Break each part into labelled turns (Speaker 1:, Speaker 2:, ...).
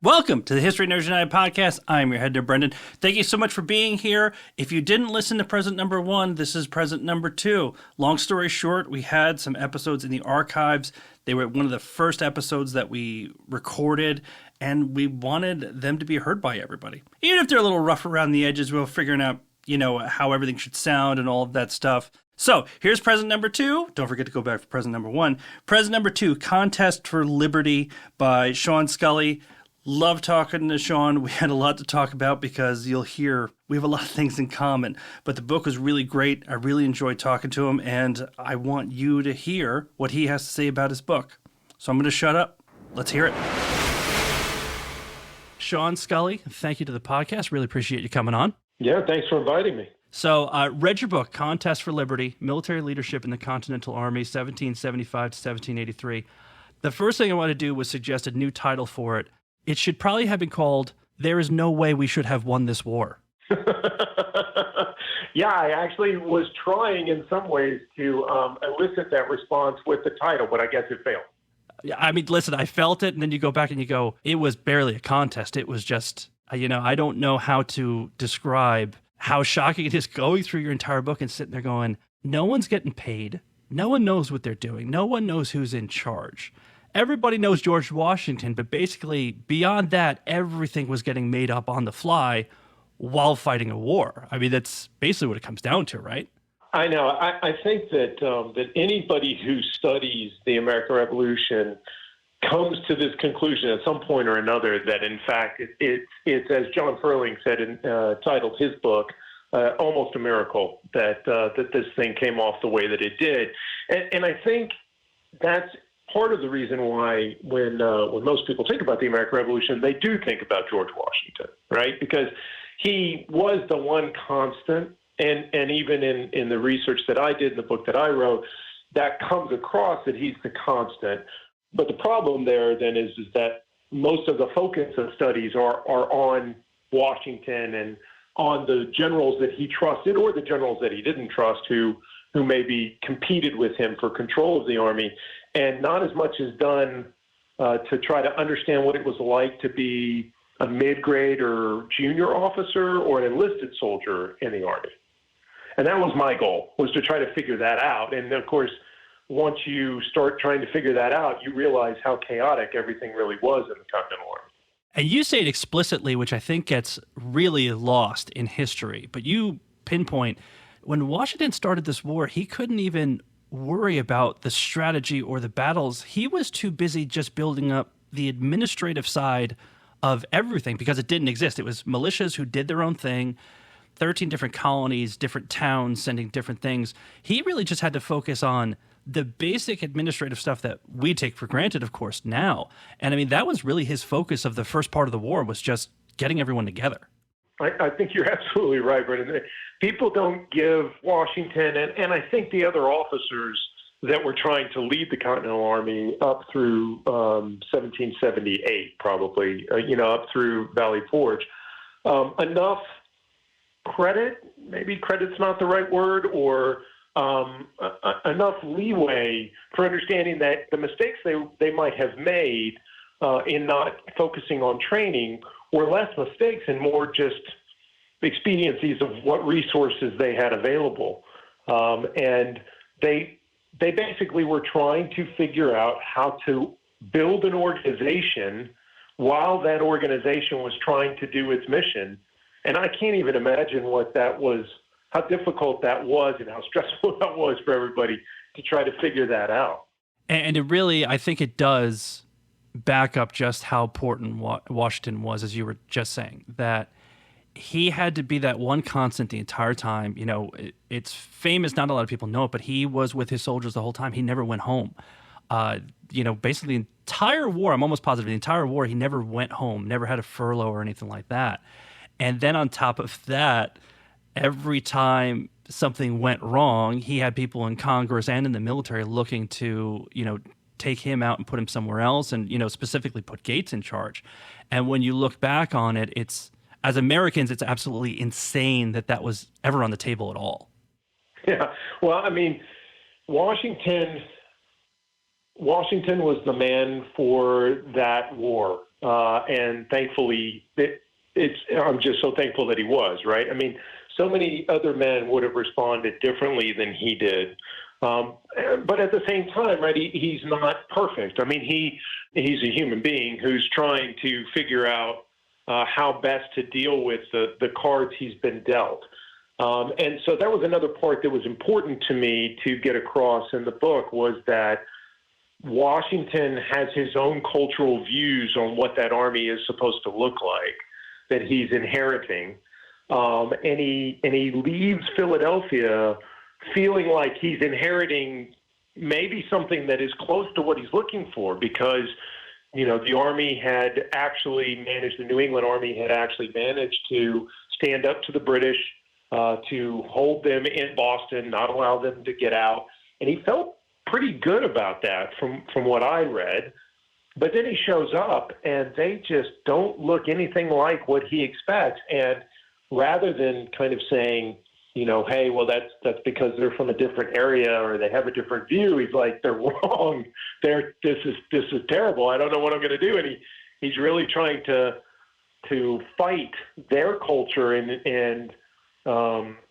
Speaker 1: Welcome to the History Nerds United podcast. I'm your head nerd, Brendan. Thank you so much for being here. If you didn't listen to present number 1, this is present number 2. Long story short, we had some episodes in the archives. They were one of the first episodes that we recorded, and we wanted them to be heard by everybody. Even if they're a little rough around the edges, we're figuring out, how everything should sound and all of that stuff. So here's present number 2. Don't forget to go back for present number 1. Present number 2, Contest for Liberty by Seanegan Sculley. Love talking to Sean. We had a lot to talk about because you'll hear we have a lot of things in common. But the book was really great. I really enjoyed talking to him, and I want you to hear what he has to say about his book. So I'm going to shut up. Let's hear it. Seanegan Sculley, thank you to the podcast. Really appreciate you coming on.
Speaker 2: Yeah, thanks for inviting me.
Speaker 1: So read your book, Contest for Liberty, Military Leadership in the Continental Army, 1775 to 1783. The first thing I want to do was suggest a new title for it. It should probably have been called, There Is No Way We Should Have Won This War.
Speaker 2: Yeah, I actually was trying in some ways to elicit that response with the title, but I guess it failed.
Speaker 1: Yeah, I mean, listen, I felt it, and then you go back and you go, it was barely a contest. It was just, I don't know how to describe how shocking it is going through your entire book and sitting there going, no one's getting paid. No one knows what they're doing. No one knows who's in charge. Everybody knows George Washington, but basically beyond that, everything was getting made up on the fly while fighting a war. I mean, that's basically what it comes down to, right?
Speaker 2: I know. I think that that anybody who studies the American Revolution comes to this conclusion at some point or another that, in fact, it's as John Ferling said, titled his book, almost a miracle that this thing came off the way that it did. And I think that's part of the reason why when most people think about the American Revolution, they do think about George Washington, right? Because he was the one constant, and even in the research that I did in the book that I wrote, that comes across that he's the constant. But the problem there then is that most of the focus of studies are on Washington and on the generals that he trusted or the generals that he didn't trust who maybe competed with him for control of the army. And not as much is done to try to understand what it was like to be a mid-grade or junior officer or an enlisted soldier in the Army. And that was my goal, was to try to figure that out. And, of course, once you start trying to figure that out, you realize how chaotic everything really was in the Continental Army.
Speaker 1: And you say it explicitly, which I think gets really lost in history. But you pinpoint, when Washington started this war, he couldn't even worry about the strategy or the battles. He was too busy just building up the administrative side of everything because it didn't exist. It was militias who did their own thing, 13 different colonies, different towns sending different things. He really just had to focus on the basic administrative stuff that we take for granted, of course, now. And I mean, that was really his focus of the first part of the war, was just getting everyone together.
Speaker 2: I think you're absolutely right, Brendan. People don't give Washington and I think the other officers that were trying to lead the Continental Army up through 1778, probably, up through Valley Forge, enough credit, maybe credit's not the right word, or enough leeway for understanding that the mistakes they might have made in not focusing on training were less mistakes and more just expediencies of what resources they had available. And they basically were trying to figure out how to build an organization while that organization was trying to do its mission. And I can't even imagine what that was, how difficult that was and how stressful that was for everybody to try to figure that out.
Speaker 1: And it really, I think it does back up just how important Washington was, as you were just saying, that he had to be that one constant the entire time. It's famous, not a lot of people know it, but he was with his soldiers the whole time. He never went home. Basically the entire war, I'm almost positive, the entire war, he never went home, never had a furlough or anything like that. And then on top of that, every time something went wrong, he had people in Congress and in the military looking to, take him out and put him somewhere else and, specifically put Gates in charge. And when you look back on it, as Americans, it's absolutely insane that was ever on the table at all.
Speaker 2: Yeah. Well, I mean, Washington was the man for that war. And thankfully, I'm just so thankful that he was, right? I mean, so many other men would have responded differently than he did. But at the same time, right, he's not perfect. I mean, he's a human being who's trying to figure out how best to deal with the cards he's been dealt. And so that was another part that was important to me to get across in the book, was that Washington has his own cultural views on what that army is supposed to look like, that he's inheriting. And he leaves Philadelphia feeling like he's inheriting maybe something that is close to what he's looking for, because, you know, the Army had actually managed, the New England Army had actually managed to stand up to the British, to hold them in Boston, not allow them to get out. And he felt pretty good about that from what I read. But then he shows up and they just don't look anything like what he expects. And rather than kind of saying, you know, hey, well, that's because they're from a different area or they have a different view, he's like, they're wrong. This is terrible. I don't know what I'm going to do. And he's really trying to fight their culture and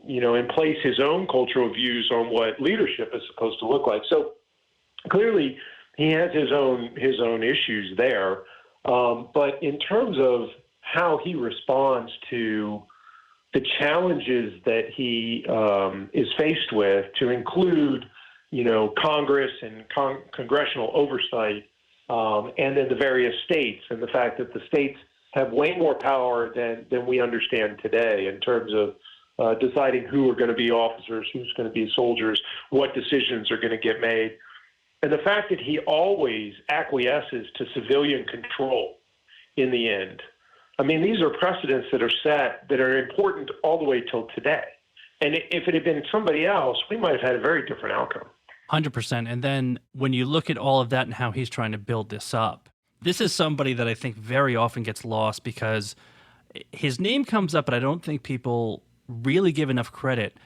Speaker 2: you know, and place his own cultural views on what leadership is supposed to look like. So clearly he has his own issues there. But in terms of how he responds to the challenges that he is faced with, to include, you know, Congress and congressional oversight, and then the various states, and the fact that the states have way more power than we understand today in terms of deciding who are going to be officers, who's going to be soldiers, what decisions are going to get made. And the fact that he always acquiesces to civilian control in the end. I mean, these are precedents that are set that are important all the way till today. And if it had been somebody else, we might have had a very different outcome.
Speaker 1: 100%. And then when you look at all of that and how he's trying to build this up, this is somebody that I think very often gets lost because his name comes up, but I don't think people really give enough credit.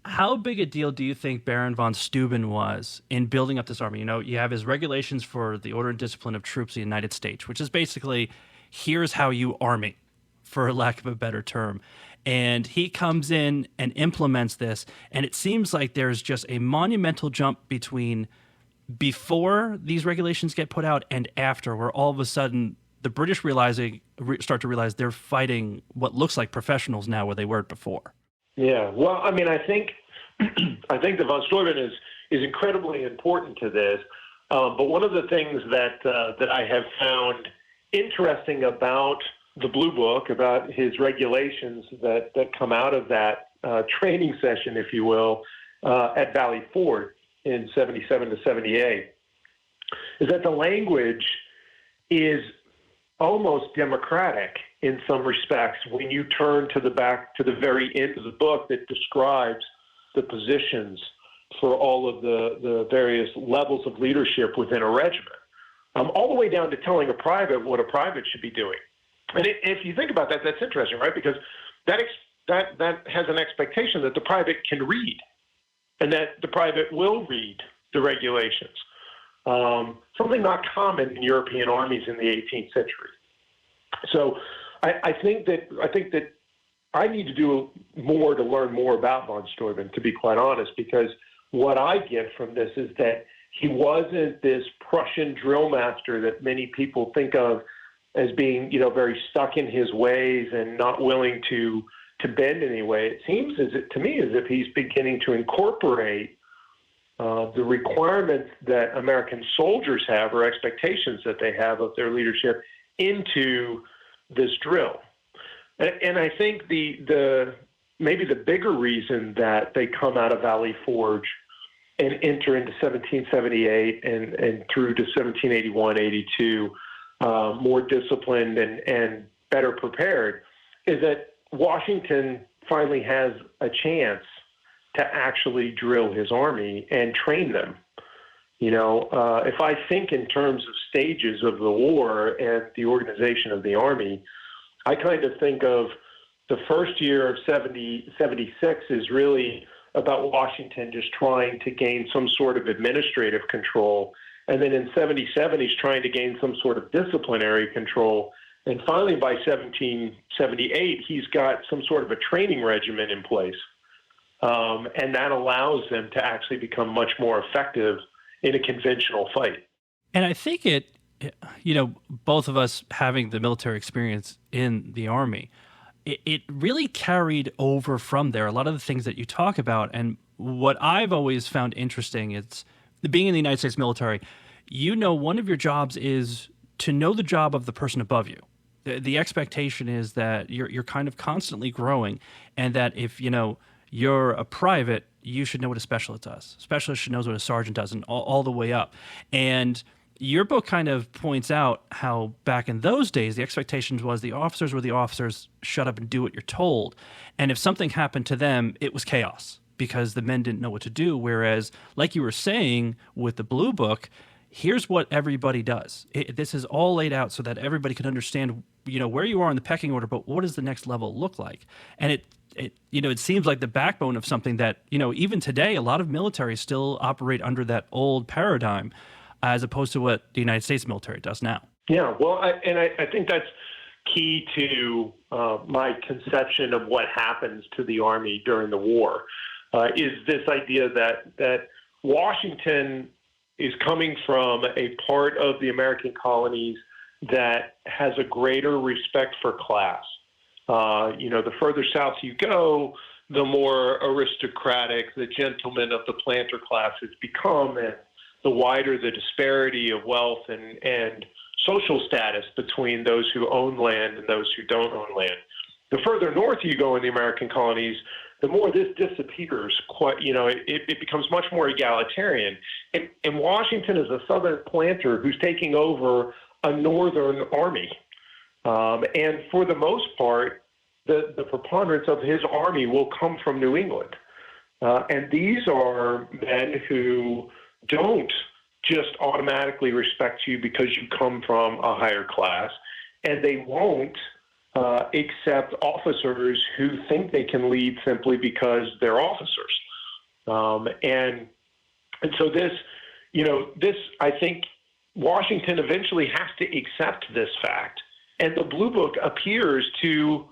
Speaker 1: How big a deal do you think Baron von Steuben was in building up this army? You know, you have his regulations for the order and discipline of troops of the United States, which is basically, here's how you army, for lack of a better term. And he comes in and implements this, and it seems like there's just a monumental jump between before these regulations get put out and after, where all of a sudden the British start to realize they're fighting what looks like professionals now where they weren't before.
Speaker 2: Yeah, well, I mean, I think the von Steuben is incredibly important to this. But one of the things that I have found interesting about the Blue Book, about his regulations that come out of that training session, if you will, at Valley Forge in 77 to 78, is that the language is almost democratic in some respects when you turn to the very end of the book that describes the positions for all of the various levels of leadership within a regiment, all the way down to telling a private what a private should be doing. And if you think about that, that's interesting, right? Because that has an expectation that the private can read and that the private will read the regulations. Something not common in European armies in the 18th century. So I think that I need to do more to learn more about von Steuben, to be quite honest, because what I get from this is that he wasn't this Prussian drill master that many people think of as being, you know, very stuck in his ways and not willing to bend anyway. It seems to me as if he's beginning to incorporate the requirements that American soldiers have, or expectations that they have of their leadership, into this drill. And I think maybe the bigger reason that they come out of Valley Forge and enter into 1778 and through to 1781, 82, more disciplined and better prepared, is that Washington finally has a chance to actually drill his army and train them. You know, if I think in terms of stages of the war and the organization of the army, I kind of think of the first year of 76 is really about Washington just trying to gain some sort of administrative control And then in 77, he's trying to gain some sort of disciplinary control. And finally, by 1778, he's got some sort of a training regimen in place. And that allows them to actually become much more effective in a conventional fight.
Speaker 1: And I think both of us having the military experience in the Army, it really carried over from there. A lot of the things that you talk about, and what I've always found interesting is being in the United States military, one of your jobs is to know the job of the person above you. The expectation is that you're kind of constantly growing, and that if you're a private, you should know what a specialist does. A specialist should know what a sergeant does, and all the way up. And your book kind of points out how back in those days, the expectations was the officers were the officers, shut up and do what you're told. And if something happened to them, it was chaos because the men didn't know what to do. Whereas, like you were saying with the Blue Book, here's what everybody does. This is all laid out so that everybody can understand, where you are in the pecking order, but what does the next level look like? And it seems like the backbone of something that, even today, a lot of militaries still operate under that old paradigm as opposed to what the United States military does now.
Speaker 2: Yeah, well, I think that's key to my conception of what happens to the Army during the war, is this idea that Washington is coming from a part of the American colonies that has a greater respect for class. The further south you go, the more aristocratic the gentlemen of the planter classes become, and the wider the disparity of wealth and social status between those who own land and those who don't own land. The further north you go in the American colonies, the more this disappears. It becomes much more egalitarian. And Washington is a southern planter who's taking over a northern army. And for the most part, the preponderance of his army will come from New England. And these are men who don't just automatically respect you because you come from a higher class, and they won't accept officers who think they can lead simply because they're officers. And so this, I think Washington eventually has to accept this fact, and the Blue Book appears to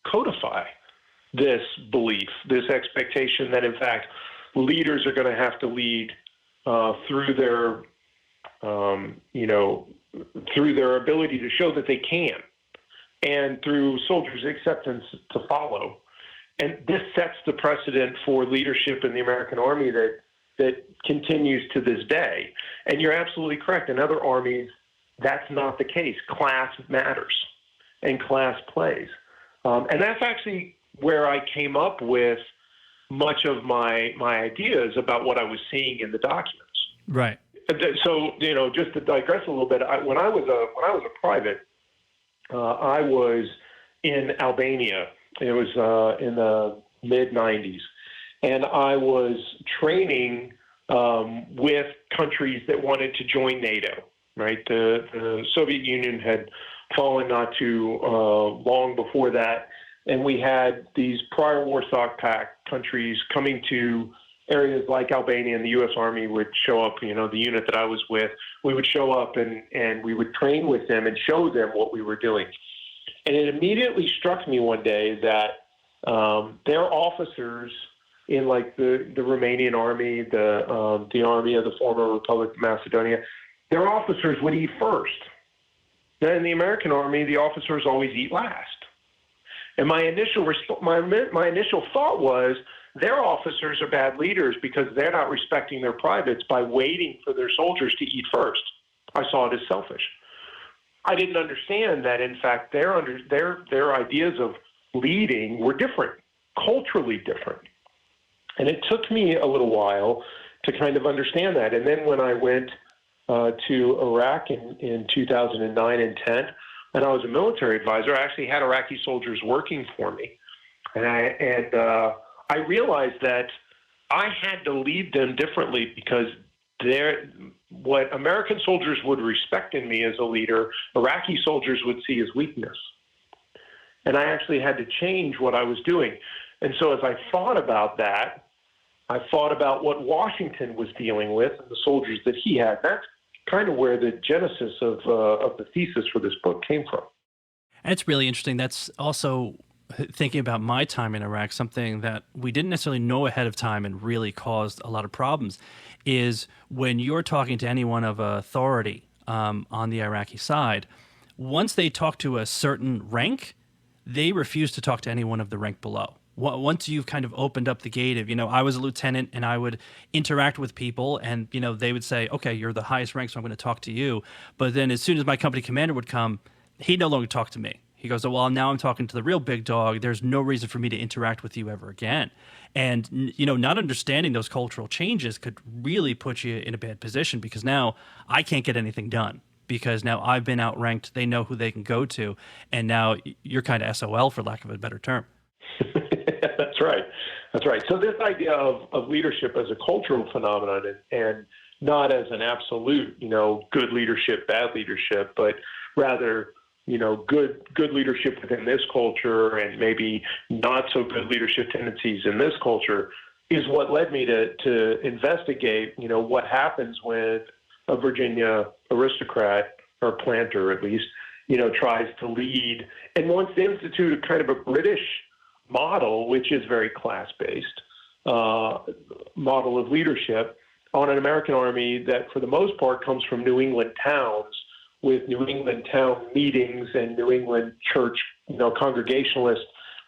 Speaker 2: codify this belief, this expectation that in fact leaders are going to have to lead through their ability to show that they can, and through soldiers' acceptance to follow. And this sets the precedent for leadership in the American Army that continues to this day. And you're absolutely correct. In other armies, that's not the case. Class matters, and class plays. And that's actually where I came up with much of my ideas about what I was seeing in the documents.
Speaker 1: Right.
Speaker 2: So, just to digress a little bit, when I was a private, I was in Albania. It was in the mid-'90s, and I was training with countries that wanted to join NATO. Right, the Soviet Union had fallen not too long before that, and we had these prior Warsaw Pact countries coming to areas like Albania, and the U.S. Army would show up. The unit that I was with, we would show up and we would train with them and show them what we were doing. And it immediately struck me one day that their officers in like the Romanian army, the army of the former Republic of Macedonia, their officers would eat first. Now, in the American Army, the officers always eat last. And my initial thought was their officers are bad leaders because they're not respecting their privates by waiting for their soldiers to eat first. I saw it as selfish. I didn't understand that, in fact, their ideas of leading were different, culturally different. And it took me a little while to kind of understand that. And then when I went to Iraq in 2009 and 10, and I was a military advisor, I actually had Iraqi soldiers working for me. And I realized that I had to lead them differently because what American soldiers would respect in me as a leader, Iraqi soldiers would see as weakness. And I actually had to change what I was doing. And so as I thought about that, I thought about what Washington was dealing with and the soldiers that he had. That's kind of where the genesis of the thesis for this book came from.
Speaker 1: And it's really interesting. That's also, thinking about my time in Iraq, something that we didn't necessarily know ahead of time and really caused a lot of problems is when you're talking to anyone of authority on the Iraqi side, once they talk to a certain rank, they refuse to talk to anyone of the rank below. Once you've kind of opened up the gate of, I was a lieutenant and I would interact with people and, they would say, okay, you're the highest rank, so I'm going to talk to you. But then as soon as my company commander would come, he'd no longer talk to me. He goes, well, now I'm talking to the real big dog. There's no reason for me to interact with you ever again. And, not understanding those cultural changes could really put you in a bad position because now I can't get anything done because now I've been outranked. They know who they can go to. And now you're kind of SOL, for lack of a better term.
Speaker 2: That's right. That's right. So this idea of leadership as a cultural phenomenon and not as an absolute, good leadership, bad leadership, but rather, good leadership within this culture and maybe not so good leadership tendencies in this culture is what led me to investigate, what happens when a Virginia aristocrat or planter at least, tries to lead and wants to institute a kind of a British model, which is very class-based model of leadership on an American army that for the most part comes from New England towns with New England town meetings and New England church, congregationalist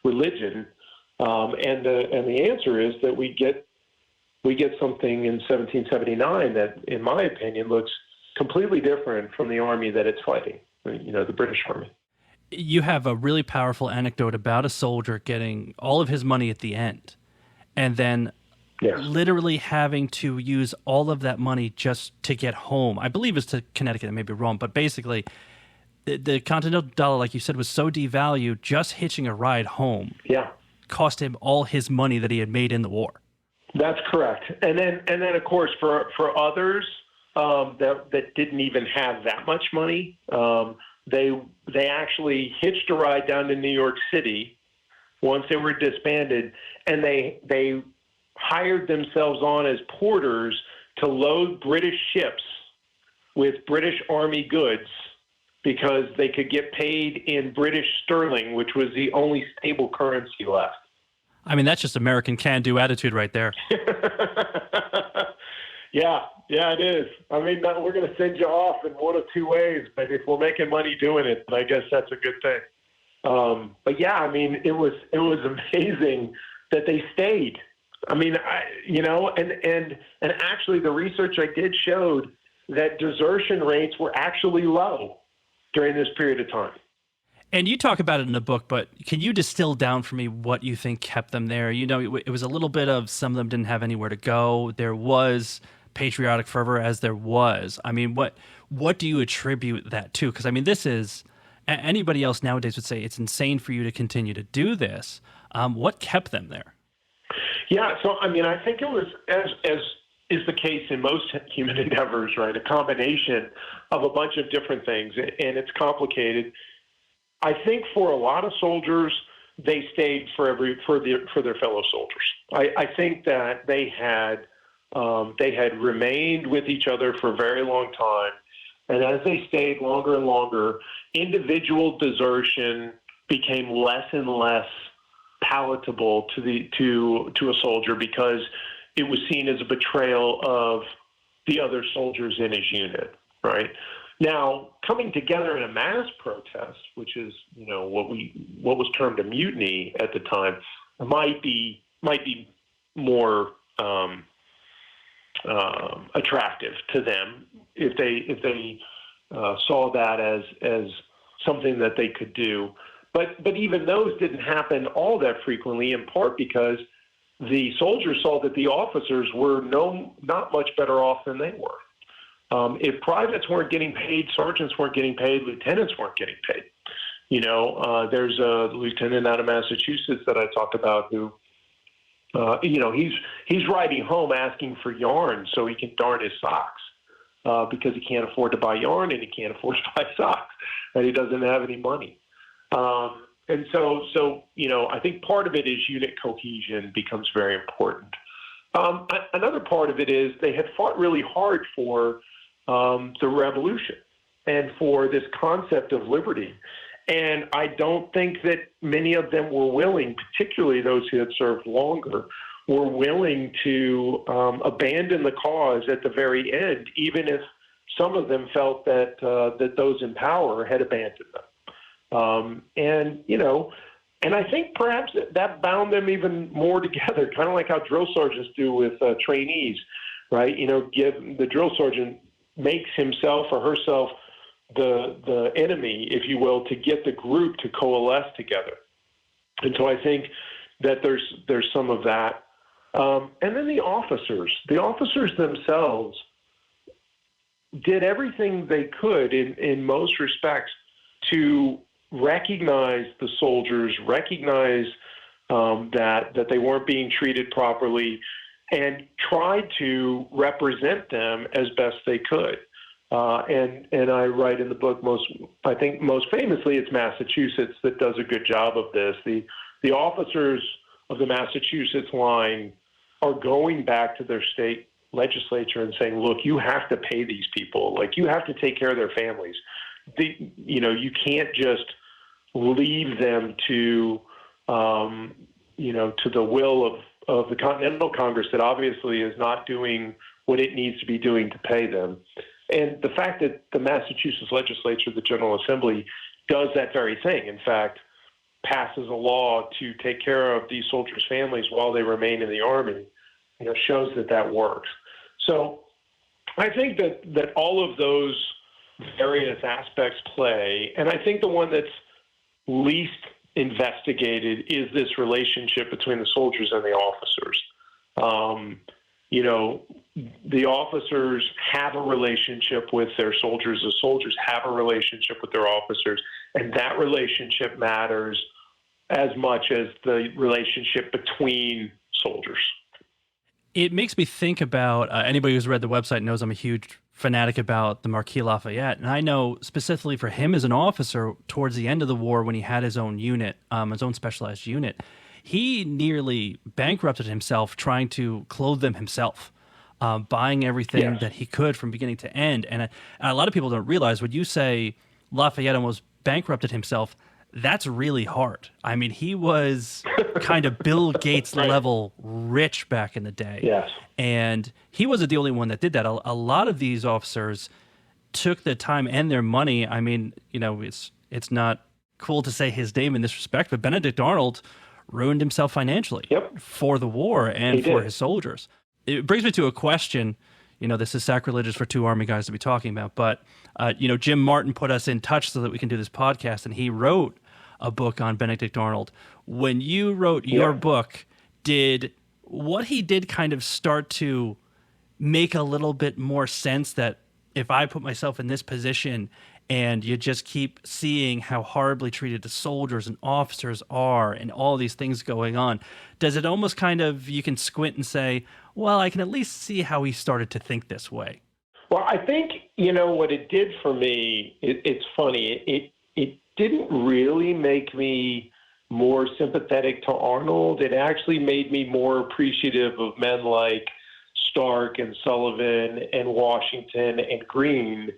Speaker 2: religion. And the answer is that we get something in 1779 that, in my opinion, looks completely different from the army that it's fighting, the British Army.
Speaker 1: You have a really powerful anecdote about a soldier getting all of his money at the end and then literally having to use all of that money just to get home. I believe it's to Connecticut. I may be wrong, but basically the Continental dollar, like you said, was so devalued, just hitching a ride home cost him all his money that he had made in the war.
Speaker 2: That's correct. And then of course, for others that didn't even have that much money, they actually hitched a ride down to New York City once they were disbanded, and they hired themselves on as porters to load British ships with British Army goods because they could get paid in British sterling, which was the only stable currency left.
Speaker 1: I mean, that's just American can-do attitude right there.
Speaker 2: Yeah, it is. I mean, we're going to send you off in one of two ways, but if we're making money doing it, I guess that's a good thing. But yeah, I mean, it was amazing that they stayed. I mean, and actually the research I did showed that desertion rates were actually low during this period of time.
Speaker 1: And you talk about it in the book, but can you distill down for me what you think kept them there? It was a little bit of some of them didn't have anywhere to go. There was patriotic fervor as there was. I mean, what do you attribute that to? Because, I mean, this is, anybody else nowadays would say it's insane for you to continue to do this. What kept them there?
Speaker 2: Yeah, so, I mean, I think it was, as is the case in most human endeavors, right, a combination of a bunch of different things, and it's complicated. I think for a lot of soldiers, they stayed for their fellow soldiers. I think that they had remained with each other for a very long time, and as they stayed longer and longer, individual desertion became less and less palatable to a soldier because it was seen as a betrayal of the other soldiers in his unit, right? Now, coming together in a mass protest, which is, what was termed a mutiny at the time, might be more attractive to them if they saw that as something that they could do. But even those didn't happen all that frequently, in part because the soldiers saw that the officers were not much better off than they were. If privates weren't getting paid, sergeants weren't getting paid, lieutenants weren't getting paid. There's a lieutenant out of Massachusetts that I talked about who, he's riding home asking for yarn so he can darn his socks because he can't afford to buy yarn and he can't afford to buy socks and he doesn't have any money. And so I think part of it is unit cohesion becomes very important. Another part of it is they had fought really hard for the revolution and for this concept of liberty. And I don't think that many of them were willing, particularly those who had served longer, were willing to abandon the cause at the very end, even if some of them felt that that those in power had abandoned them. And I think perhaps that bound them even more together, kind of like how drill sergeants do with trainees, right? The drill sergeant makes himself or herself the enemy, if you will, to get the group to coalesce together. And so I think that there's some of that. And then the officers themselves did everything they could in most respects to recognize the soldiers, recognize that they weren't being treated properly, and tried to represent them as best they could. And I write in the book most famously, it's Massachusetts that does a good job of this. The officers of the Massachusetts line are going back to their state legislature and saying, look, you have to pay these people. Like, you have to take care of their families. You can't just leave them to the will of the Continental Congress that obviously is not doing what it needs to be doing to pay them. And the fact that the Massachusetts legislature, the General Assembly, does that very thing, in fact, passes a law to take care of these soldiers' families while they remain in the Army, shows that works. So I think that all of those various aspects play, and I think the one that's least investigated is this relationship between the soldiers and the officers. The officers have a relationship with their soldiers. The soldiers have a relationship with their officers, and that relationship matters as much as the relationship between soldiers.
Speaker 1: It makes me think about anybody who's read the website knows I'm a huge fanatic about the Marquis Lafayette. And I know specifically for him as an officer towards the end of the war when he had his own unit, his own specialized unit, he nearly bankrupted himself trying to clothe them himself, buying everything that he could from beginning to end. And a lot of people don't realize when you say Lafayette almost bankrupted himself, that's really hard. I mean, he was kind of Bill Gates level rich back in the day.
Speaker 2: Yes.
Speaker 1: And he wasn't the only one that did that. A lot of these officers took the time and their money. I mean, it's not cool to say his name in this respect, but Benedict Arnold ruined himself financially for the war and for his soldiers. It brings me to a question. This is sacrilegious for two Army guys to be talking about, but, Jim Martin put us in touch so that we can do this podcast, and he wrote a book on Benedict Arnold. When you wrote your book, did what he did kind of start to make a little bit more sense that if I put myself in this position and you just keep seeing how horribly treated the soldiers and officers are and all these things going on, does it almost kind of, you can squint and say, well, I can at least see how he started to think this way?
Speaker 2: Well, I think, what it did for me, it's funny. It didn't really make me more sympathetic to Arnold. It actually made me more appreciative of men like Stark and Sullivan and Washington and Greene,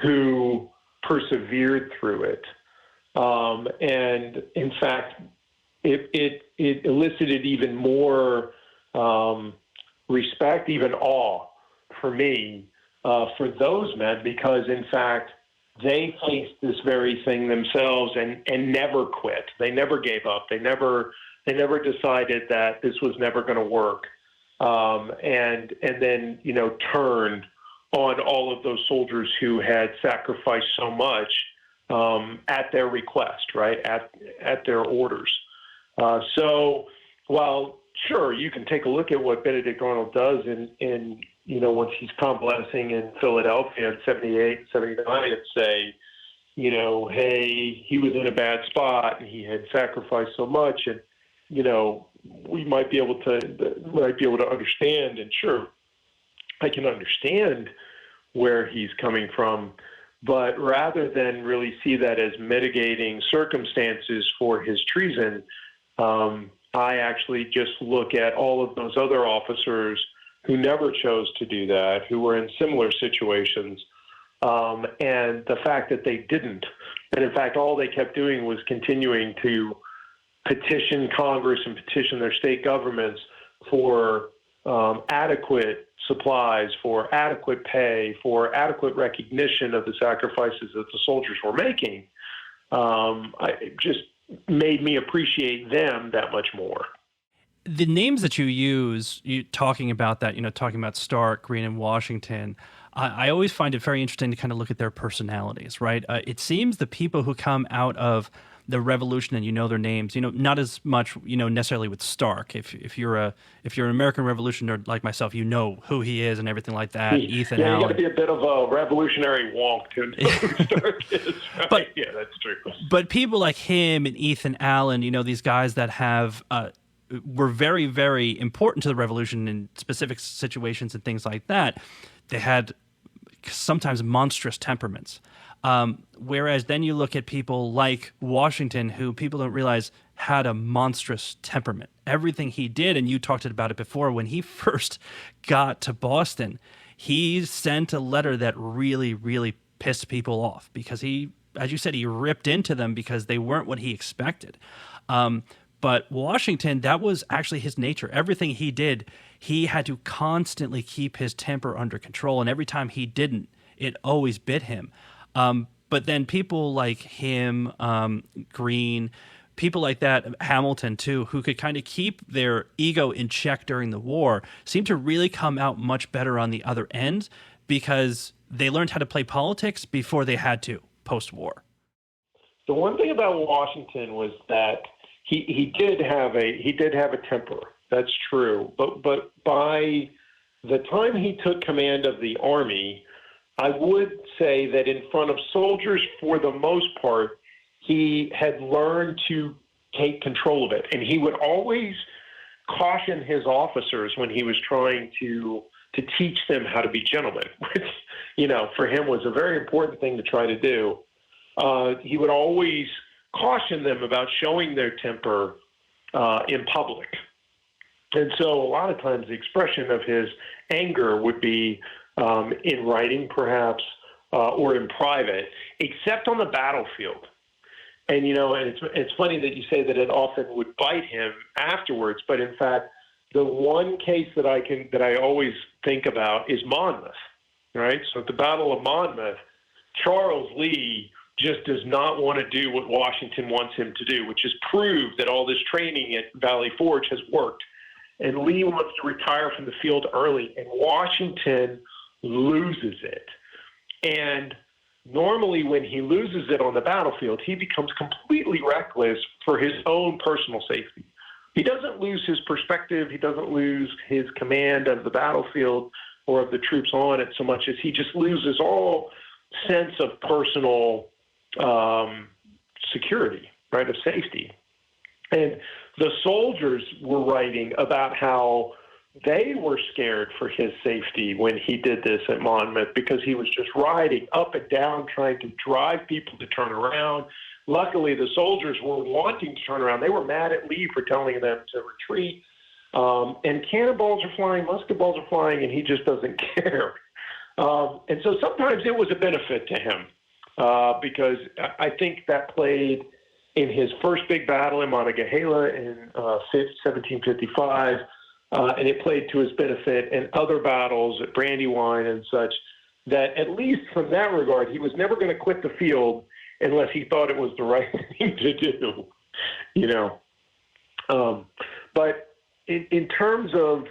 Speaker 2: who persevered through it. And in fact, it elicited even more respect, even awe for me, for those men, because in fact, they faced this very thing themselves and never quit. They never gave up. They never decided that this was never going to work. And then, turned on all of those soldiers who had sacrificed so much at their request, right, at their orders. So while, sure, you can take a look at what Benedict Arnold does in once he's convalescing in Philadelphia in 78, 79 and say, hey, he was in a bad spot and he had sacrificed so much, and, we might be able to understand, and sure, I can understand where he's coming from, but rather than really see that as mitigating circumstances for his treason, I actually just look at all of those other officers who never chose to do that, who were in similar situations. And the fact that they didn't, and in fact, all they kept doing was continuing to petition Congress and petition their state governments for adequate supplies, for adequate pay, for adequate recognition of the sacrifices that the soldiers were making, it just made me appreciate them that much more.
Speaker 1: The names that you use, talking about that, talking about Stark, Greene, and Washington, I always find it very interesting to kind of look at their personalities, right? It seems the people who come out of the Revolution and their names, not as much, necessarily with Stark. If you're an American Revolutionary like myself, you know who he is and everything like that. Ethan Allen.
Speaker 2: You got to be a bit of a revolutionary wonk to know who Stark is, right?
Speaker 1: But,
Speaker 2: yeah, that's true.
Speaker 1: But people like him and Ethan Allen, these guys that have were very, very important to the Revolution in specific situations and things like that. They had sometimes monstrous temperaments. Whereas then you look at people like Washington, who people don't realize had a monstrous temperament. Everything he did, and you talked about it before, when he first got to Boston, he sent a letter that really, really pissed people off because he, as you said, he ripped into them because they weren't what he expected. But Washington, that was actually his nature. Everything he did, he had to constantly keep his temper under control. And every time he didn't, it always bit him. But then people like him, Greene, people like that, Hamilton too, who could kind of keep their ego in check during the war, seemed to really come out much better on the other end because they learned how to play politics before they had to post-war.
Speaker 2: The one thing about Washington was that he did have a temper. That's true. But by the time he took command of the Army, I would say that in front of soldiers, for the most part, he had learned to take control of it. And he would always caution his officers when he was trying to teach them how to be gentlemen, which, for him was a very important thing to try to do. He would always caution them about showing their temper in public. And so a lot of times the expression of his anger would be in writing, perhaps, or in private, except on the battlefield. And, and it's funny that you say that it often would bite him afterwards. But in fact, the one case that I always think about is Monmouth, right? So at the Battle of Monmouth, Charles Lee just does not want to do what Washington wants him to do, which is prove that all this training at Valley Forge has worked. And Lee wants to retire from the field early, and Washington loses it. And normally when he loses it on the battlefield, he becomes completely reckless for his own personal safety. He doesn't lose his perspective. He doesn't lose his command of the battlefield or of the troops on it so much as he just loses all sense of personal security, right, of safety. And the soldiers were writing about how they were scared for his safety when he did this at Monmouth because he was just riding up and down trying to drive people to turn around. Luckily, the soldiers were wanting to turn around. They were mad at Lee for telling them to retreat. And cannonballs are flying, musket balls are flying, and he just doesn't care. And so sometimes it was a benefit to him because I think that played in his first big battle in Monongahela in 1755, and it played to his benefit in other battles at Brandywine and such, that at least from that regard, he was never going to quit the field unless he thought it was the right thing to do, But in terms of,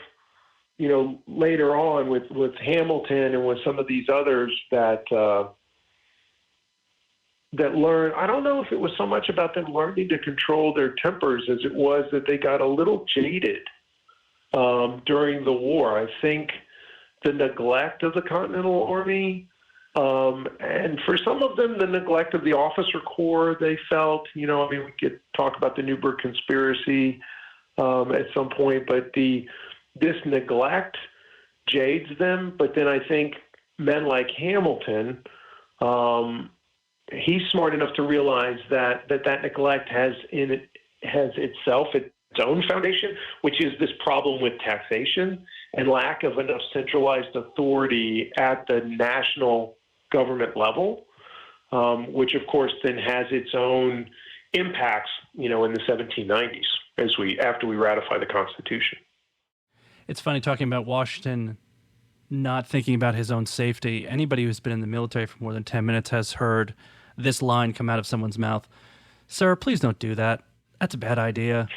Speaker 2: later on with Hamilton and with some of these others that learn, I don't know if it was so much about them learning to control their tempers as it was that they got a little jaded during the war. I think the neglect of the Continental Army, and for some of them, the neglect of the officer corps, they felt, we could talk about the Newburgh conspiracy at some point, but this neglect jades them. But then I think men like Hamilton, he's smart enough to realize that neglect has itself its own foundation, which is this problem with taxation and lack of enough centralized authority at the national government level, which of course then has its own impacts, in the 1790s after we ratify the Constitution.
Speaker 1: It's funny talking about Washington not thinking about his own safety. Anybody who's been in the military for more than 10 minutes has heard this line come out of someone's mouth. Sir, please don't do that. That's a bad idea.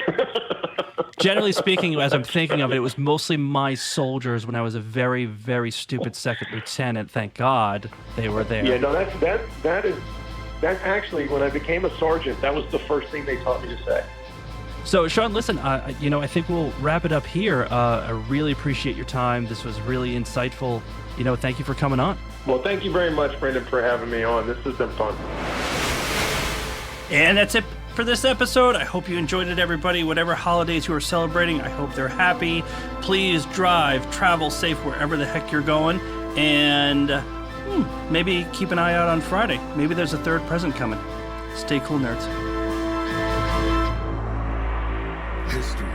Speaker 1: Generally speaking, as I'm thinking of it, it was mostly my soldiers when I was a very, very stupid second lieutenant. Thank God they were there.
Speaker 2: Yeah, no, that's actually, when I became a sergeant, that was the first thing they taught me to say.
Speaker 1: So, Sean, listen, I think we'll wrap it up here. I really appreciate your time. This was really insightful. Thank you for coming on.
Speaker 2: Well, thank you very much, Brendan, for having me on. This has been fun.
Speaker 1: And that's it for this episode. I hope you enjoyed it, everybody. Whatever holidays you are celebrating, I hope they're happy. Please travel safe wherever the heck you're going. And maybe keep an eye out on Friday. Maybe there's a third present coming. Stay cool, nerds.
Speaker 3: History